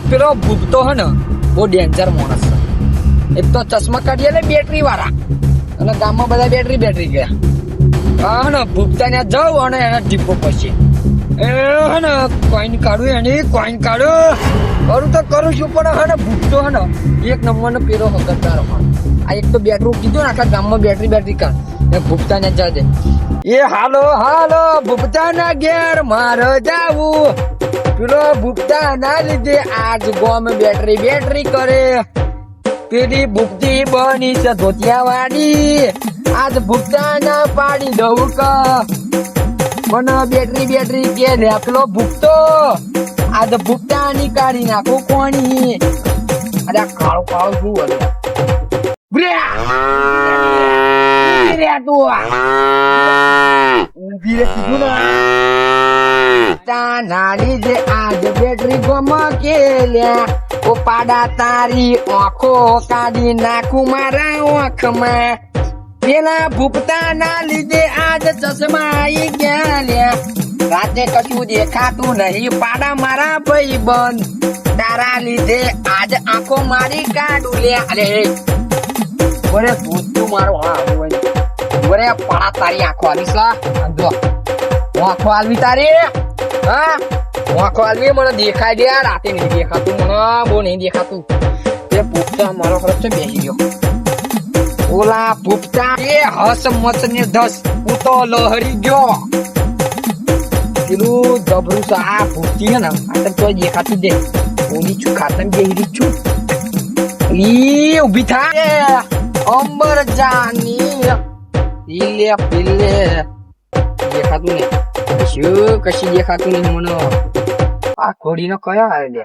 પેલો ભૂપતો હે ને બહુ ડેન્જર માણસ છે. એક તો ચશ્મા કાઢીએ ને બેટરી વાળા અને ગામમાં બધા બેટરી ગયા. હા ને ભૂપતા ને જાઉં અને એને ટીપો પછી હે ને કોઈન કાઢું એની કોઈન કાઢું કરું તો કરું છું પણ હે ને ભૂપતો હે ને એક નંબર નો પેલો હકતદાર હોય. આ એક તો બેટરું કીધું ને આખા ગામમાં બેટરી કાઢ એ ભૂપતા ને જા દે. એ હાલો ભૂપતા ના ઘેર મારે જાવું. પેલો ભૂપતા ના લીધે આજ ગોમ બેટરી કરે. પેલી ભૂપતી બની છે ધોતિયા વાળી. આજ ભૂપતા ના પાડી દઉં કા મને બેટરી કે લે પેલો ભૂપતો. આજ ભૂપતા ની કાઢી નાખું કોણી. અરે કાળું શું હતું લીધે આજ બેટરી ગોમાં કે લ્યા ઓ પાડા તારી આંખો કાઢી નાખું મારા આંખમાં. પેલા ભૂપતા ના લીધે આજ ચશ્મા આવી ગયા લ્યા. રાતે કશું દેખાતું નહીં પાડા મારા ભાઈ બંધ. તારા લીધે આજ આંખો મારી કાઢું લ્યા. અરે બોરે ભૂતું મારો હા બોરે પાડા તારી આંખો આવીશ જો આંખો આલવી તારી. હા આંખો આલવી મને દેખાય દે. રાતે નહીં દેખાતું મને બહુ નહીં દેખાતું. એ ભૂપતા મારો ખરબ છે બેસી ગયો. ઓલા ભૂપતા એ હસ મચ ને ધસ હું તો લહરી ગયો. પેલું જબરું છે આ ભૂપતી હે ને આ તો દેખાતું દે. ઓલી છું ખાતમ બેહી છું. ઈ ઉભી થાય અંબર જાની પીલે દેખાતું નહીં કશી દેખાતું નહીં મને. આ ઘોડીનો કયો આવે લે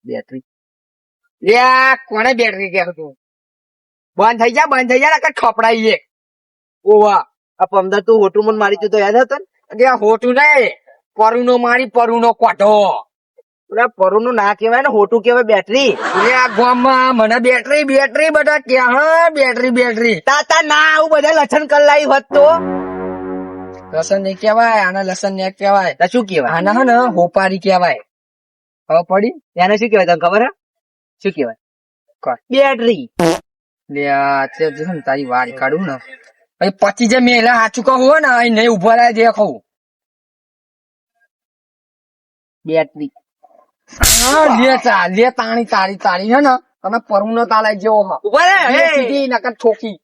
બેટરી લે કોને બેટરી કે હતું બંધ થઈ જા ખપડાઈએ. ઓવા આ પમદાર તું હોટું મને મારી તું તો યાદ હતો ને હોટું નહીં પરુનો મારી પરુનો કોઠો. પરુનું ના કેવાય ને હોટું કેવાય બેટરી. આ ગામમાં મને બેટરી બધા ક્યાં બેટરી તાતા ના આવું બધા લસણ કલાઈ હોત તો. લસણ નહીં કેવાય આના લસણ ને કેવાય શું કેવાય આના હે ને હોપારી કેવાય. ખબર પડી એને શું કેવાય તને ખબર હે શું કેવાય બેટરી. તારી વાર કાઢું ને પછી જે મેલા સાચું કહું હોય ને અહીં નહીં ઉભા રહ્યા જે કહું બેટરી. લે તાણી તારી છે ને તમે પરુ નો તાલાય જેવો નકર ઠોકી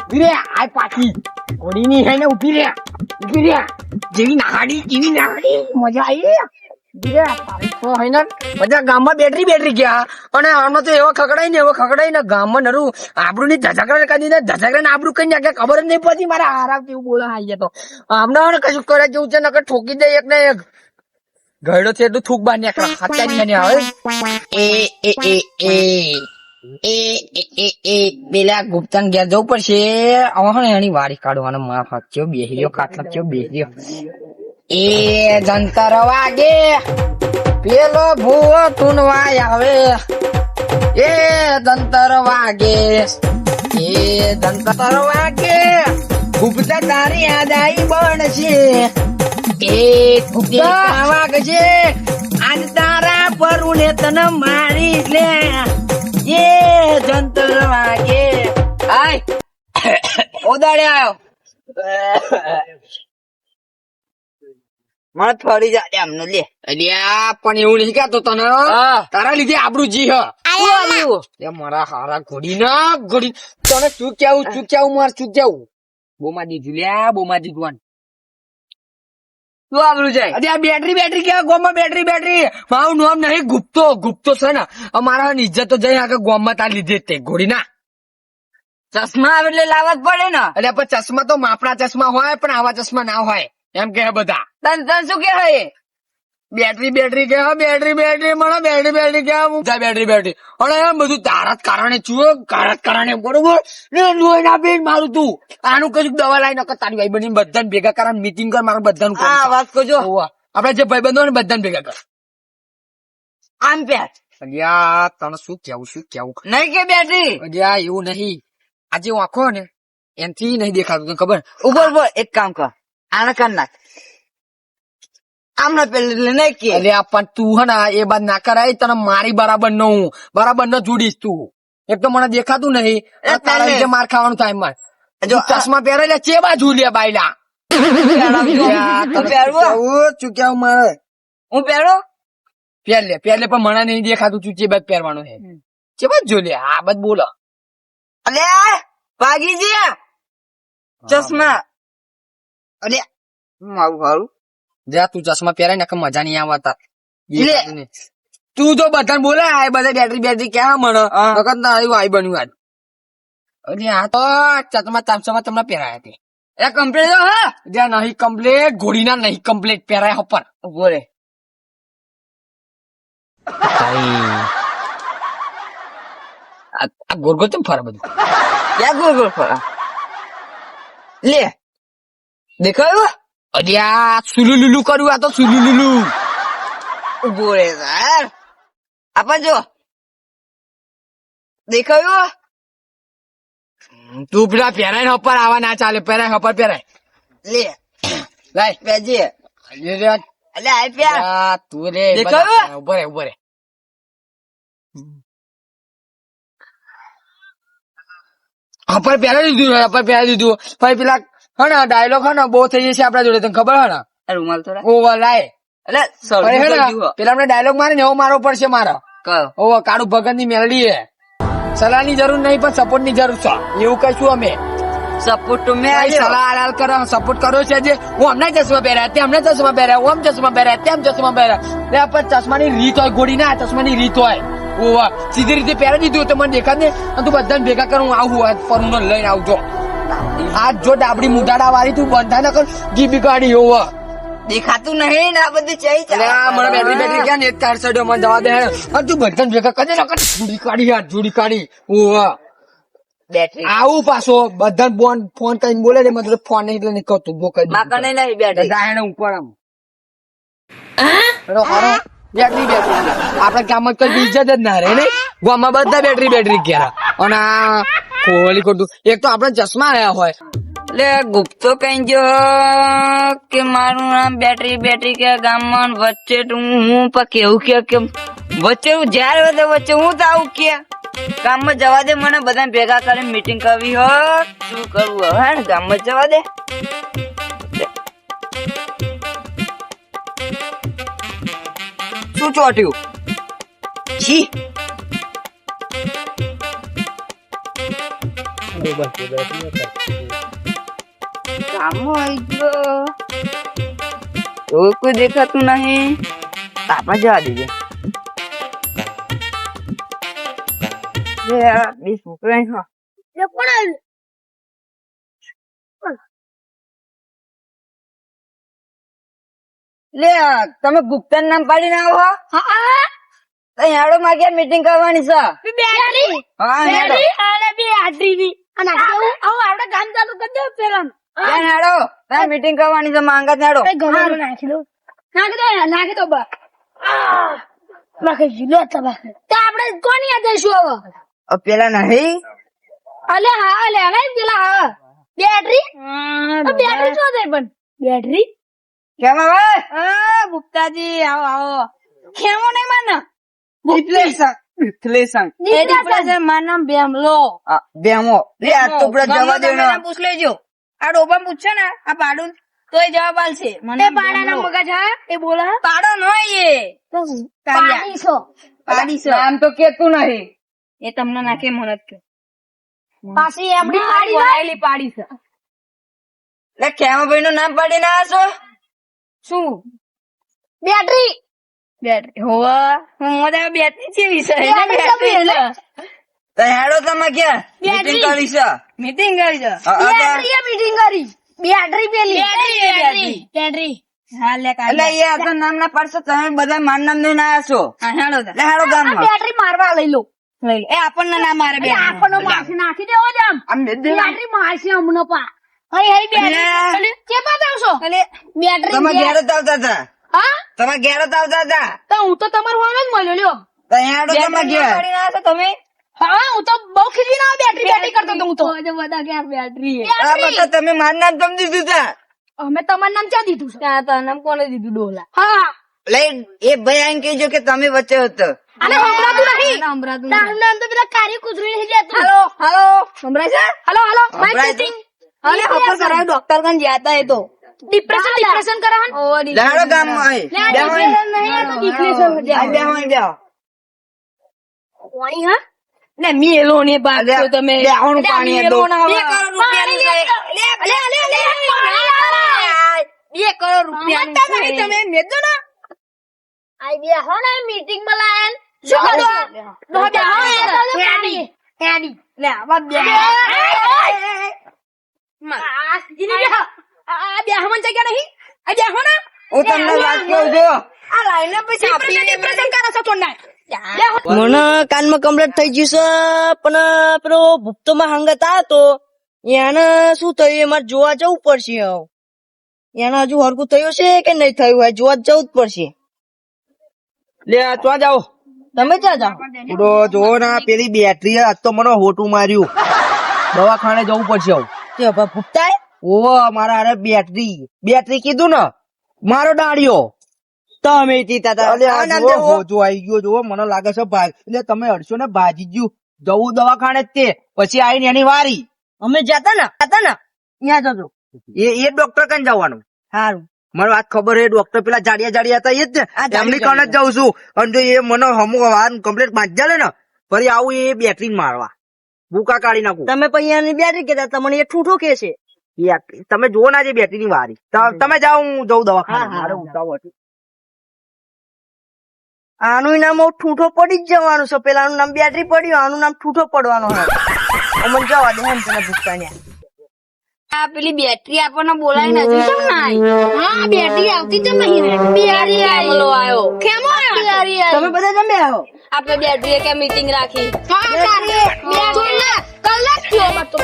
બીરે આ પાછી ઘોડી ની હે ને ઉભી રે જેવી નાહાડી મજા આવી. બધા ગામમાં બેટરી ગયા અને આમાં તો એવો ખકડાય ને ગામમાં નરું આબરૂ ની ધજાકડા કાઢી ને ધજાકડા આબરૂ કઈ નાખે ખબર જ નહીં પડતી. મારા હારા કેવું બોલા આવી જતો હમણાં કશું કરે જેવું છે નકર ઠોકી દે એક ને એક ગયડો છે એટલું થૂક બાર નીકળે હત્યા આવે. પેલા ગુપ્તા ઘેર જવું પડશે હવે એની વારી કાઢવાનો મારા હાથ ચેવો બેસી રહ્યો કાટલા ચેવો બેસી રહ્યો. એ જંતર વાગે પેલો ભૂવો ટૂનવાય આવે. એ જંતર વાગે ગુપ્તા તારી યાદ આવી બનશે. એ ગુપ્તા વાગશે આજ તારા પરુને તને મારી લે. એ જંતર વાગે આય ઓદાડે આવ્યો મને ફરી જાય એમને લે. અલ્યા પણ એવું નહીં કેતો તને તારા લીધે આબરૂ જી હ મારા હારા ઘોડી તને ચૂક કેવું માર ચૂક કેવું બોમાં દીધું લ્યા બોમાં દીધું શું આબરૂ જાય. અરે આ બેટરી કેવા ગોમાં બેટરી મારું નામ નહીં ગુપ્તો છે ને અમારા ઇજ્જત તો જઈ આગળ ગોમાં તાર લીધે તે ઘોડી ના ચશ્મા આવે એટલે લાવવા જ પડે ને. એટલે પણ ચશ્મા તો માપડા ચશ્મા હોય પણ આવા ચશ્મા ના હોય એમ કે બધા. તન શું કે બેટરી કે બેટરી મને બેટરી કે બેટરી અને એમ બધું તારા જ કારણે બરોબર લોહી ના બેન મારું તું આનું કશું દવા લાવી નકર તારી ભાઈ બની બધાને ભેગા કર મીટિંગ કર મારું બધાનું વાત કરજો. આપડે જે ભાઈ બંધો ને બધાને ભેગા કર આમ પેટ. તને શું કેવું નહીં કે બેટરી એવું નહીં આજે આંખો ને એનથી નહીં દેખાતું તને ખબર ઉપર ઉપર એક કામ કર, આને કર નાખ. આમને પેલે નહીં કે એટલે આ પણ તું હે ને એ બાદ ના કરાય તને મારી બરાબર ન હું બરાબર ન જોડીશ તું. એક તો મને દેખાતું નહીં અને તારા લીધે માર ખાવાનું થાય માર. જો ચશ્મા પહેરે એટલે ચે બાજુ લે બાયલા ચૂક્યા મારે હું પહેરો. પહેલે પણ મને નહીં દેખાતું તું ચે બાદ પહેરવાનું છે. ચે બાદ જો લે આ બાદ બોલો. અલે ભાગી જી ચશ્મા. અલે મારું હારું જા તું ચશ્મા પહેરાય ને મજા નહીં આવતા. લે. તું તો બધાને બોલે આ બધા બેટરી ક્યાં મને વખત તારું આઈ બન્યું આજ. અરે આ તો ચશ્મા તામસામાં તમને પહેરાયા હતી એ કમ્પ્લીટ હા જ્યાં નહીં કમ્પ્લેટ ઘોડીના નહીં કમ્પ્લેટ પહેરાય ઉપર ઉભો રે. આ ગોરગોર કેમ ફરે બધું ક્યાં ગોળ ગોળ ફરા લે દેખાયું. અરે આ સુલુલુલુ કર્યું આ તો સુલુલુલુ. ઉભો રે યાર આપણ જો દેખાયું. તું પેલા પહેરાય ને ઉપર આવા ના ચાલે પહેરાય ઉપર પહેરાય લે લાય પેજી અલે આય પ્યાર તું રે દેખાયું? ઉભો રે અપર પહેરાવી દીધું પછી પેલા હે ને ડાયલોગ હે ને બહુ થઈ જશે આપડા જોડે તને ખબર હે ને રૂમાલ તો ઓવર લાય અલે અરે હે સરખું ને કરજો. પેલા આપણે ડાયલોગ મારે ને એવો મારવો પડશે મારો. કયો ઓવો કાળુ ભગત ની મેલડી હે. સલાહ ની જરૂર નહીં પણ સપોર્ટ ની જરૂર છે એવું કહીશું અમે. સપોર્ટ તો મેં કઈ સલાહ હાલ કરો સપોર્ટ કર્યો છે જે હું હમણાં ચશ્મા પહેર્યા તેમને ચશ્મા પહેર્યા ઓમ ચશ્મા પહેર્યા તેમ ચશ્મા પહેર્યા એટલે ચશ્મા ની રીત હોય ગોળી ના ચશ્મા ની રીત હોય. ઓવા સીધી રીતે પહેરી દીધું તો મને દેખાત ને અને તું બધાને ભેગા કર હું આવું ફરું લઈને આવજો. આ જો ડાબડી મુઢાડા વાળી તું બંધા ના કર ગીબી કાઢી હોવા દેખાતું નહીં ને આ બધું ચઈ મને બેટરી ક્યાં નેટ કાર સાઈડ માં જવા દે અને તું બધાને ભેગા કરી ના કર જોડી કાઢી ઓવા બેટરી આવું પાછો બધા ફોન કરીને બોલે ને મતલબ ફોન નહીં એટલે નીકળતું બો કઈ માકર નહીં બેટરી દાહેણ ઉપર આમ બેટરી આપડા ગામમાં કોઈ ઇજ્જત જ ના રહે ને ગામમાં બધા બેટરી ઘેરા અને આ કોહલી ખોટું એક તો આપડે ચશ્મા રહ્યા હોય એટલે ગુપ્તો કઈ જો કે મારું નામ બેટરી કે ગામમાં વચ્ચે હું કેવું કે વચ્ચે હું જયારે વધે વચ્ચે હું તો આવું કે ગામમાં જવા દે મને બધા ભેગા કરીને મીટિંગ કરવી હો શું કરવું હે ને ગામમાં જવા દે. શું ચોટ્યું છી ગામમાં આવી ગયો કોઈ દેખાતું નહીં તાપા જવા દેજે. બે છોકરા લે તમે ગુપ્તા નામ પાડીને આવો હેડો માગ્યા મીટિંગ કરવાની છે. હા હેડો હેડો મીટિંગ કરવાની છે માંગા હેડો. આપડે કોની યાદ જઈશું હવે પેલા નહીં અલે હા લે પેલા હા બેટરી બેટરી શું થાય પણ બેટરી કેમ હવે ગુપ્તાજી આવો આવો કેમો નહીં માને મારું નામ બેમલો બેમો લે આ તો જવા દે પૂછ લેજો આ ડોબા પૂછશે ને આ પાડું તો એ જવાબ આલશે મને પાડાના મગજ હા એ બોલે પાડો નો એ પાડીસો આમ તો કેતું નહીં એ તમને નાખે મનત કે પાછી એમડી પાડી પાડી છે લે ખેમાભાઈ નું નામ પાડીને આવો શું બેટરી હોવા હું બેટરી છે વિષય તો હેડો તમે ક્યાં મીટિંગ કરી છે મીટિંગ કરી છે મીટિંગ કરી બેટરી પેલી બેટરી હા લે એટલે એ આ નામ ના પાડશો તમે બધા માર નામ લઈને આયા છો. હેડો લે હેડો ગામમાં બેટરી મારવા લઈ લો એ આપણને ના મારે બે આપણને મારશે નાખી દેવો જ આમ બેટરી મારશે હમણાં પા હઈ બેટરી કે બતાવશો બેટરી તમે ઘેર જ આવતા હતા હા તમે ઘેર જ આવતા હતા તો હું તો તમારો હોમ જ મળ્યો લ્યો તો હેડો તમે ઘેર તમે હા હું તો બહુ ખીજવી ના બેટરી કરતો તો હું તો બધા ક્યાં બેટરી આ બધા તમે મારું નામ કેમ દીધું તા અમે તમારું નામ ક્યાં દીધું છે ત્યાં તો નામ કોને દીધું ડોલા હા લઈ એ ભાઈ આઈને કહેજો કે તમે વચ્ચે હતો અને સંભળાતું નહીં તારું નામ તો પેલા કારી કૂતરી નહીં લેતું હાલો સંભળાય છે હાલો માઇક સંભળાય છે? ટેસ્ટિંગ અરે ખબર કરાયો ડોક્ટર કન જાતા એ તો ડિપ્રેશન કરાવન લાડો ગામમાં આય બેહો ડિપ્રેશન બેહો પાણી હા ને મેલો ને બાગ તો તમે બેહોનું પાણી હતો. 2 કરોડ રૂપિયા તમે મેદો ના આઈ બે હો ને મીટિંગ માં લાયન શું કરો દો બે હો હેડી લે આવા બે માસ જીની બે આ બે હમન જગ્યા નહીં આ બે હો ના હું તમને વાત કહું છું આ લાઈન પછી આપી ડિપ્રેશન કરો છો છોડના મને કાનમાં કમ્પ્લીટ થઈ ગયું છે પણ પેલો ભૂપતો માં હંગત હતો એને શું થયું એમાં જોવા જવું પડશે હવે. એને હજુ હરકું થયું છે કે નહીં થયું હોય જોવા જવું જ પડશે. લે તો જાઓ તમે ક્યાં જાઓ? પૂરો જોવો ના પેલી બેટરી આજ તો મને હોટું માર્યું દવાખાને જવું પડશે હવે. તે હવે ભૂપતાય ઓવો મારા હારે બેટરી કીધું ને મારો ડાળિયો તમે જીતા હતા. અલે આ આ નામ જુઓ, દેવો. હોજો આઈ ગયો જોવો મને લાગે છે ભાઈ એટલે તમે અડશો ને ભાજી ગયું જવું દવાખાને જ તે પછી આવીને એની વારી અમે જતા ને ત્યાં જજો. એ ડોક્ટર કઈ જવાનું સારું મને વાત ખબર હે ડોક્ટર પેલા જાડિયા હતા એ જ આ ને એમની કણ જ જાઉં છું અને જો એ મને હમુ વાર કમ્પ્લીટ બાંધી લે ને ફરી આવું એ બેટરી મારવા ભૂકા કાઢી નાખું તમે પછી એની બેટરી કેતા તમને એ ઠૂઠો કે છે. તમે જુઓ ના જે બેટરી ની વારી તમે જાઓ હું જઉં દવાખાને હા, મારે હા. ઉતાવળ હતી. આનું નામ હવે ઠૂઠો પડી જ જવાનું છે. પેલાનું નામ બેટરી પડ્યું આનું નામ ઠૂઠો પડવાનો છે. અમને જવા દે એમ તને ભૂપતાને. આ પેલી બેટરી આપણને બોલાવીને હજુ કેમ ના આવી હા બેટરી આવતી જ નહીં બેટરી આવ્યો કેમ આવ્યો તમે બધા જમે આવો. આપણે બેટરી કે મીટિંગ રાખી હા કલાક થયો બતો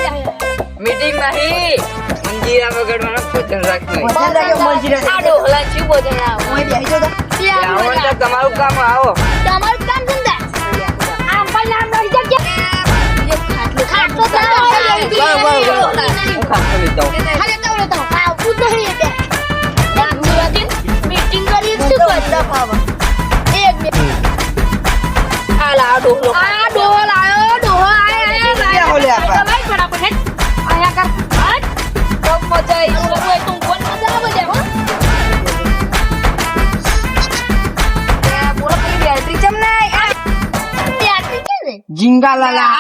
મીટિંગ નહીં મંજીરા વગાડવાનો ભોજન રાખવું ભજન રાખ્યો મંજીરા આ ડોહલા શું બોલે આવો ઓય બેહી જાઓ તો. આવવાનું તો તમારું કામ આવો તમારું કામ ધંધા આમ પણ નામ રહી ખાટલો હું ખાતું લઈ જાઉં મીટિંગ કરી શું કરતા પાવા એક બે આ લાડો આ ડોહો લાયો ડોહો આયા બેહો લે આપા. ભાઈ ફટાફટ હેડ આયા કર હટ તો મજા આવી કોઈ તું કોણ મજા આવે છે હો બોલો પેલી બેટરી ચમ ના બેટરી કે છે જીંગાલાલા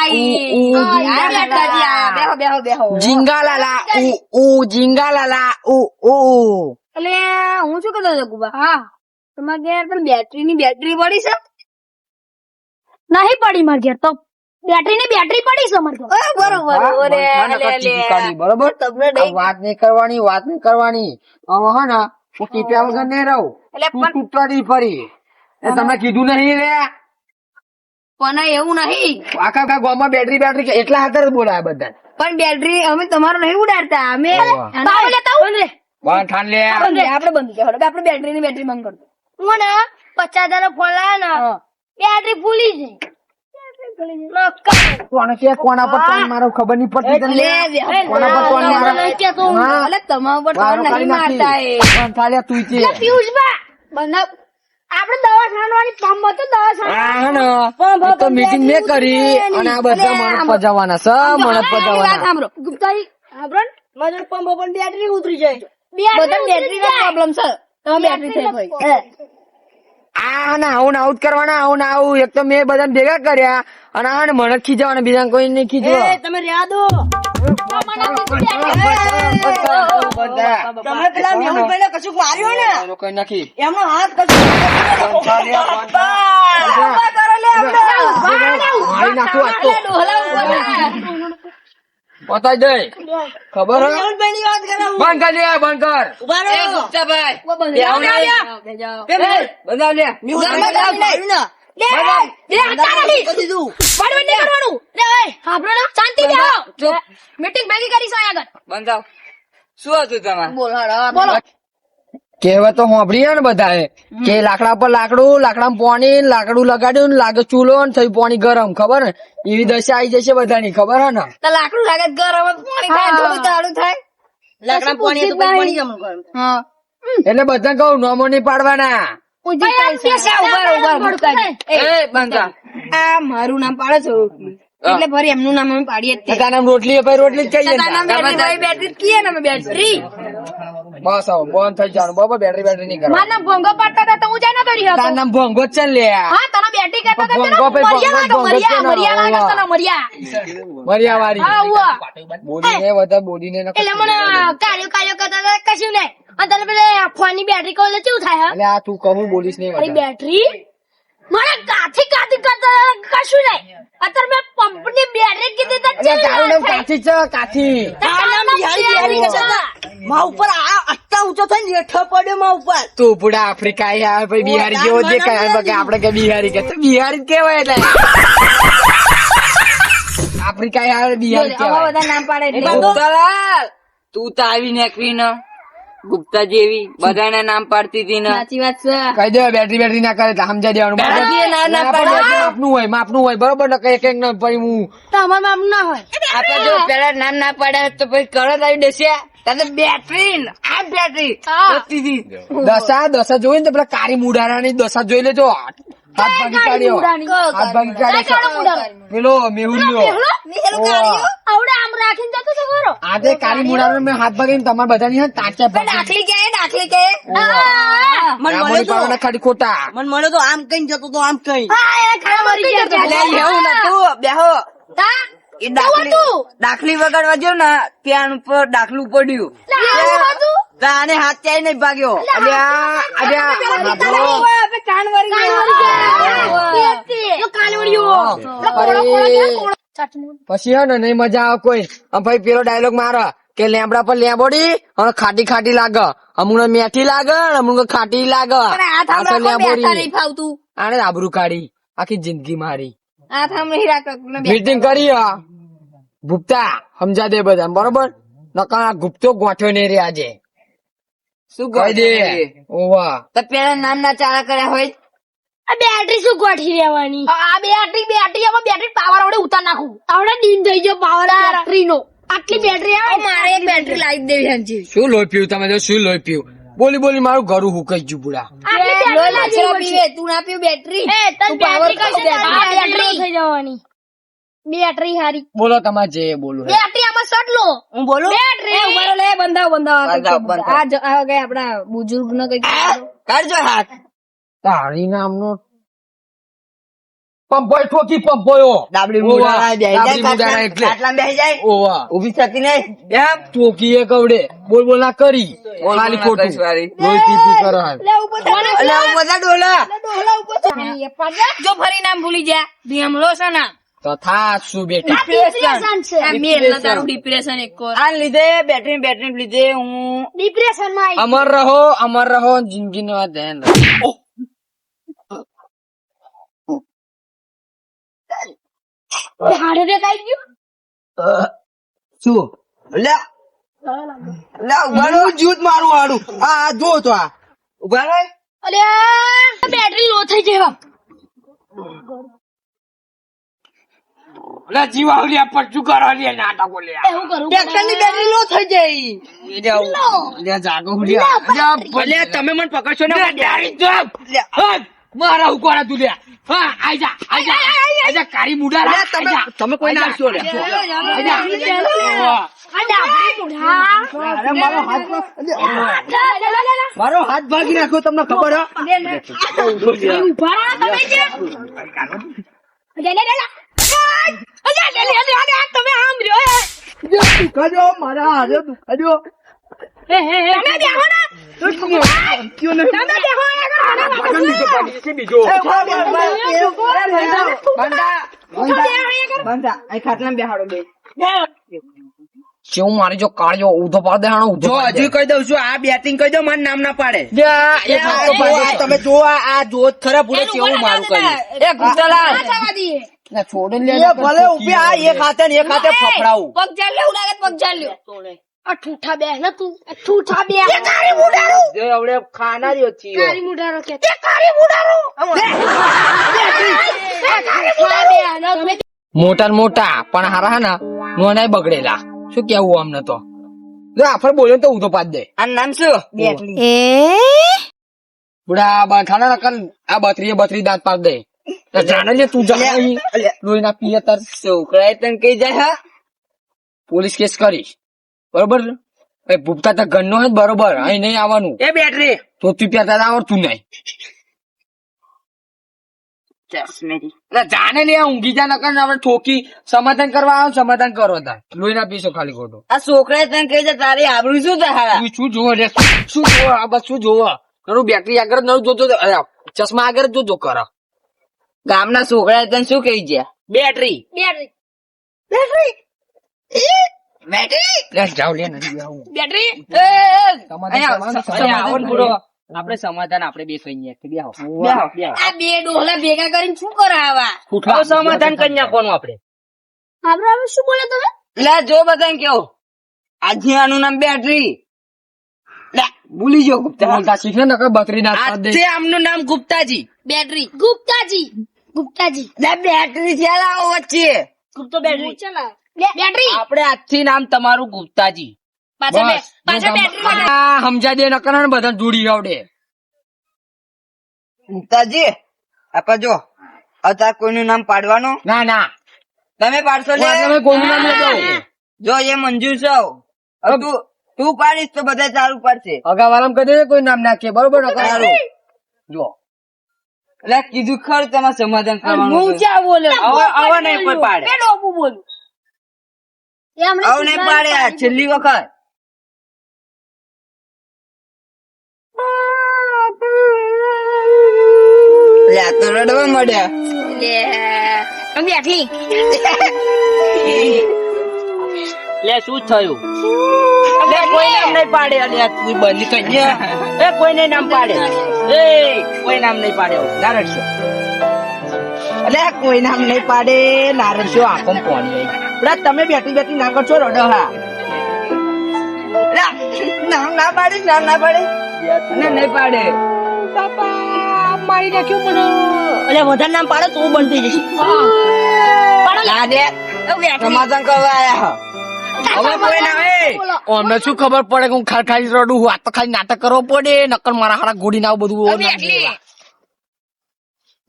બેહો જીંગાલાલા જીંગાલાલા એટલે હું શું કહેતો હતો ગુબા હા તમારે ઘેર પેલી બેટરી પડી છે નહીં પડી માર ઘેર તો બેટરી પડી છે માર ઘેર બરોબર બરોબર આ વાત નહીં કરવાની હવે હે ને હું કીધા વગર નહીં રહું એટલે તું તૂટવાની ફરી એ તમે કીધું નહીં રે પણ એવું નહીં આખા ગામમાં બેટરી એટલા હાથર જ બોલાય બધા પણ બેટરી અમે તમારું નહીં ઉડાડતા અમે ઠાન લે આપણે બંધ કરો આપણે બેટરી બંધ કરતો હું ને 50,000 ફોન લાવ્યો ને બેટરી ફૂલી કોને કે કોના પર ટોન મારો ખબર નહીં પડતી તને કોના પર ટોન મારો હા. તમારા પર વારો નહીં કાઢી મારતા નાખી. પણ થાલ્યા તું છે આપણે દવા છાંટવાની પંપ હતો દવા આ હે ને એ તો મીટિંગ મેં કરી અને આ બધા મને પજાવવાના છે મને પજાવવાના સાંભળો ગુપ્તાજી સાંભળો ને મારું પંપ પણ બેટરી ઉતરી જાય. બધા બેટરી નો પ્રોબ્લેમ છે તમે બેટરી થઈ ભાઈ આ ને આવું ને આવું જ કરવાના આવું ને આવું એક તો મેં બધા ભેગા કર્યા અને આ ને મને જ ખીજવાના બીજા કોઈ નહીં ખીજવા તમે રહ્યા દો. તમે પેલા મેહુલભાઈ ને કશુંક માર્યો ને કઈ નાખી એમનો હાથ કશું મારી નાખું આજ તો બતાવી દે ખબર હે મેહુલભાઈ ની વાત કરાવું. બંધ કર લે બંધ કર ઉભા રહો. બધા લે મેહુલભાઈ માર્યું ને. કરી દીધું. મીટિંગ ભેગી કરી છે આગળ બંધાવ શું હતું તમારે બોલો કહેવતો હોંભળી ને બધાએ કે લાકડા પર લાકડું, લાકડામાં પાણી, લાકડું લગાડ્યું ને લાગે ચૂલો ને થયું પાણી ગરમ, ખબર ને? એવી દશા આવી જશે બધાની, ખબર હે ને? તો લાકડું લાગે તો ગરમ જ પાણી થાય તો બધું તાળું થાય. લાકડા પાણી તો પછી બની જમણ કરે. હા. એટલે બધા કહું નોમો નહીં પાડવાના. એ બંધા આ મારું નામ પાડે છો એટલે ફરી એમનું નામ અમે પાડીએ જ તે. તારા નામ રોટલી ભાઈ રોટલી જ કહીએ તારા નામ ને. બેટરી ભાઈ બેટરી જ કહીએ ને અમે બેટરી. બસ હવે બંધ થઈ જવાનું બાબા, બેટરી નહીં કરવા. મારું નામ ભોંગો પાડતા હતા તો હું જાય નતો રહ્યો. તારું નામ ભોંગો જ છે ને લે. હા તને બેટરી કહેતા હતા ભોંગો ને, ભાઈ, મરિયા ભોંગો, લાગે, ભોંગો મરિયા છે ને, મરિયા લાગે હોવા. તને મરિયા. મરિયા વાળી હા ઉવા. બોલીને બધા બોલીને ન એટલે મને કાર્યો કરતા હતા કશું નહીં. અને તને પેલે ફોન ની બેટરી કહો એટલે કેવું થાય? એટલે આ તું કહું બોલીશ નહીં મારી વધારે. બેટરી મારે કાથી કરતા કશું નહીં. અત્યારે મેં પંપ ની બેટરી કીધી તો એટલે તારું નામ કાથી છે, કાથી. માં ઉપર આ આટલા ઊંચો થઈને હેઠો પડ્યો માં ઉપર. તું પૂડા આફ્રિકા આવે ભાઈ બિહારી જેવો જે કહે આપડે કે બિહારી કે બિહારી જ કેવાય એટલે આફ્રિકા આવે બિહારી જ આવા કહેવાય. બધા નામ પાડે એટલે. ગુપ્તાલાલ તું તો આવી નીકળી ને ગુપ્તા જેવી બધાને નામ પાડતી હતી ને સાચી વાત છે. કહી દે બેટરી ના કરે એટલે સમજાઈ દેવાનું બરાબર? બેટરી ના ના પાડે. પાડે, માપનું હોય બરોબર ને? કઈ કઈક પછી હું તો અમારું નામ ના હોય. આપડે જો પેલા નામ ના પાડે તો પછી કરત આવી દેશે. તારે બેટરી ને આ બેટરી હા. વધતી હતી. દશા જોઈ ને તો પેલા કારી મુડારાની દશા જોઈ લેજો. હાથ ભાગી કાઢ્યો, હાથ ભાગી કાઢ્યો. પેલો મેહુલ્યો આવડે આમ રાખીને જતો તો ખરો. આજે કારી મુડારો મેં હાથ ભાગીને તમારા બધાની હાથ તાચ્યા ભાગી. દાખલી કે દાખલી કે મને મળ્યો રામોની તો પાવાના ખાલી ખોટા. મને મળ્યો તો આમ કઈ જતો તો આમ કઈ. હા એને ખાવા મરી ગયા એટલે એવું નતું બેહો તા એ દાખલી વગાડવા જો ને ત્યાં ઉપર દાખલું પડ્યું તાને હાથ ચાઈ નહીં ભાગ્યો. અલ્યા, અલ્યા, બાબો. કાન વળી પછી હે ને નહીં મજા આવે કોઈ. આમ ભાઈ પેલો ડાયલોગ મારો કે લેમડા પર લેબોડી અને ખાટી ખાટી લાગે, અમુક મેઠી લાગે ને અમુક ખાટી લાગે. આ તો લેબોડી. ફાવતું આને આબરૂ કાઢી આખી જિંદગી મારી. આ થામ નહીં રાખતો મીટિંગ કરી ગુપ્તા સમજા દે બધા બરોબર. નકર આ ગુપ્તો ગોઠ્યો નહીં રે આજે. શું કહી દે. કહે ઓવા તો પેલા નાના ચારા કર્યા હોય આ બેટરી શું ગોઠી રહેવાની? આ બેટરી આમાં બેટરી પાવર આવડે ઉતાર નાખું. આવડે ડીમ થઈ ગયો પાવર બેટરી નો. આટલી બેટરી આવે મારે એક બેટરી લાવી દેવી હંજી. શું લોહી પીવું તમે તો? શું લોહી પીવું? બોલી બોલી મારું ઘરું હુકાઈ ગયું બુડા. આટલી બેટરી તું ના પીવ બેટરી. તું પાવર બેટરી થઈ જવાની. બેટરી હારી. બોલો તમારે જે બોલું છે. બેટરી આમાં શોટ લો. હું બોલું બેટરી ઉભા લે બંધાવ બંધાવ. આ ગઈ આપડા બુજુર્ગ નો કઈક કાઢજો હાથ. તારી નામનો પંપોય ઠોકી પંપોયો. ડાબડી ઓવા, મુડારા બેહી ડાબડી જાય મુડારા એટલે. ખાટલામાં બેહી જાય ઓવા. ઉભી થતી નહીં એમ ઠોકી એ કવડે બોલ બોલ ના કરી. ખાલી ખોટું લોહી પી પી કરે. લે ઉપર એટલે હું બધા ડોલા ડોલા ઉપર જો ફરી નામ ભૂલી જા ભીમલો છે ના તો થા શું બેટા? ડિપ્રેશન છે. આ મેલ ના તારું ડિપ્રેશન એક કોર. આ લીધે બેટરી લીધે હું ડિપ્રેશન માં અમર રહો જિંદગી નો ધ્યાન રાખો. હાડે રે કાઈ ગયું. શું લે લે ઉભા રહો. જૂથ મારું હાડું. આ જો તો આ ઉભા રહે. અલ્યા બેટરી લો થઈ જાય. ઓલા જીવાવલિયા પર શું કરો લે નાટકો લે. એવું કરું ટ્રેક્ટર ની બેટરી લો થઈ જાય. લે જાગો હુલિયા. લે તમે મને પકડશો ને ડારી જોબ. મારા ઉકોરા તું લે. હા આજા કારી મુડારા. તમે કોઈ ના આવશો લે. મારો હાથ ભાગી નાખ્યો તમને ખબર દુખાજો મારા હાથે દુખાજો. હું મારી જો કાળજો ઉધો પાડ દેવાનો ઉધો જો હજુ કહી દઉં છું આ બેટિંગ કહી દો મારું નામ ના પાડે. તમે જો આ જો ખરા પૂરે કેવું મારું કર્યું. એ ગુપ્તાલાલ છોડે એ ભલે ઉભી આ એક હાથે ને એક હાથે ફફડાવું. પગ ચાલ્યો લાગે પગ ચાલ્યો આ ઠૂઠા બે ને તું આ ઠૂઠા બે જે આવડે ખાનારીઓ છીએ કારી મુડારો કે તે કારી મુડારો તમે મોટા ને મોટા પણ હારા હે ને નોનાય બગડેલા શું કેવું અમને તો જો આફર બોલ્યો તો હું તો પાડ દે આ નામ શું બુડા ખાના નકલ આ બત્રી દાંત પાડ દે તો જાણે લે તું જા અહીં. લોહી ના પીએ તાર છોકરાએ તને કઈ જાય હા પોલીસ કેસ કરીશ બરોબર એ ભૂપતા તો ઘરનો હે બરોબર અહીં નહીં આવવાનું એ બેટરી તો તું પહેરતા આવડતું નહીં ચશ્મેરી એટલે જાણે લે ઊંઘી જા નકર આપણે ઠોકી સમાધાન કરવા આવો સમાધાન કરો તાર લોહી ના પીશો ખાલી ખોટું આ છોકરાએ તને કઈ જાય તારી આબરૂ શું થાય તું શું જોવો લે શું જોવો આ બસ શું જોવો તારું બેટરી આગળ ન જોતો અરે, ચશ્મા આગળ જોજો કરો ગામના છોકરાએ તને શું કહી ગયા બેટરી બેટરી લે જાઓ લે નથી આવું બેટરી આપણે સમાધાન આપણે બે કહીએ બે આવો આ બે ડોહલા ભેગા કરીને શું કરાવા સમાધાન કરી નાખવાનું આપણે આપણે હવે શું બોલે તમે લે જો બધાને કેવું આજે આનું નામ બેટરી લે ભૂલી ગયો ગુપ્તા બોલતા શીખે ને કે બકરી ના પાડ દે આજે આમનું નામ ગુપ્તાજી બેટરી ગુપ્તાજી લે બેટરી છે લાવો વચ્ચે ગુપ્તો બેટરી ચલા બેટરી આપણે આજથી નામ તમારું ગુપ્તાજી પાછા બેટરી સમજા દે નકર ને બધા જોડી આવડે ગુપ્તાજી આપા જો અત્યારે કોઈનું નામ પાડવાનું ના ના તમે પાડશો લે તમે કોઈનું નામ લેતો જો એ મંજૂર છો હવે તું પાડીશ તો બધા ચાલુ પડશે અગા વાળા કહી દે કોઈ નામ નાખે બરોબર નકર જો એટલે કીધું ખરું તમારે સમાધાન કરવાનું હું છે. ક્યાં બોલ્યો હવે નહીં કોઈ પાડે બે ડોબું બોલું હવે નહીં પાડે આ છેલ્લી વખત લે આ તો રડવા મળ્યા બેટરી લે શું થયું લે કોઈ નામ નહીં પાડે અલે આ તું બંધ થઈ ગયા એ કોઈ નહીં નામ પાડે એ કોઈ નામ નહીં પાડે નારદશો અલે કોઈ નામ નહીં પાડે નારદશો આંખો પોણી બરા તમે બેટરી ના કરશો રડો હા નામ ના પાડે નામ ના પાડે અને નહીં પાડે મારી નાખ્યો મને એટલે વધારે નામ પાડે તો બંધ થઈ જશે લા દે સમાધાન કરવા આયા હવે કોઈ ના અમને શું ખબર પડે કે હું ખાલી રડું હું આ તો ખાલી નાટક કરવો પડે નકર મારા હારા ગોળી ના બધું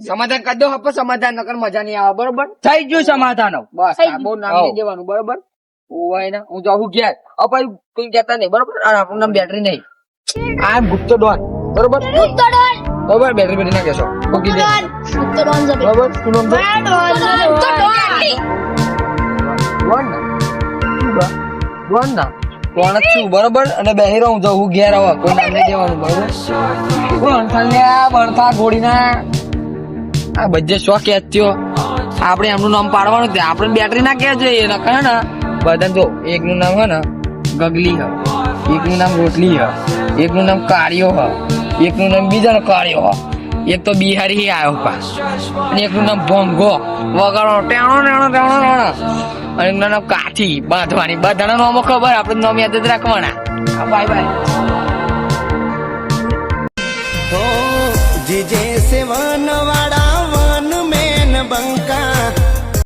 સમાધાન કરી દો હપ્પા સમાધાન નકર મજા નહીં આવે બરોબર થઈ ગયું સમાધાન બસ આ બહુ નામ નહીં દેવાનું બરોબર ઓય ને હું જાઉં ઘેર અપાઈ કોઈ કહેતા નહીં બરોબર અને આપણું નામ બેટરી નહીં આ ગુપ્તો ડોન બરોબર ગુપ્તો ડોન બરોબર બેટરી બેટરી ના કહેશો ઓકે દે ગુપ્તો ડોન જબે બરોબર શું નામ છે ગુપ્તો ડોન ડોન ના ડોન ના કોણ જ છું બરોબર અને બેહી રહું જાઉં હું ઘેર આવા કોઈ નામ નહીં દેવાનું બરોબર બણથા લ્યા બણથા ગોળીના આ બધે શોખ યાદ થયો આપણે એમનું નામ પાડવાનું છે આપણે બેટરી ના કહે છે એના કહે ને બધા જો એકનું નામ હે ને ગગલી હ એકનું નામ રોટલી હ એકનું નામ કાળિયો હ એકનું નામ બીજાનો કાળિયો હ એક તો બિહારી આવ્યો પા અને એકનું નામ ભોંગો વગાડો ટેણો ટેણો ટેણો ટેણો અને એમનું નામ કાઠી બાંધવાની બધાના નામો ખબર આપણે નામ યાદ જ રાખવાના બાય બાય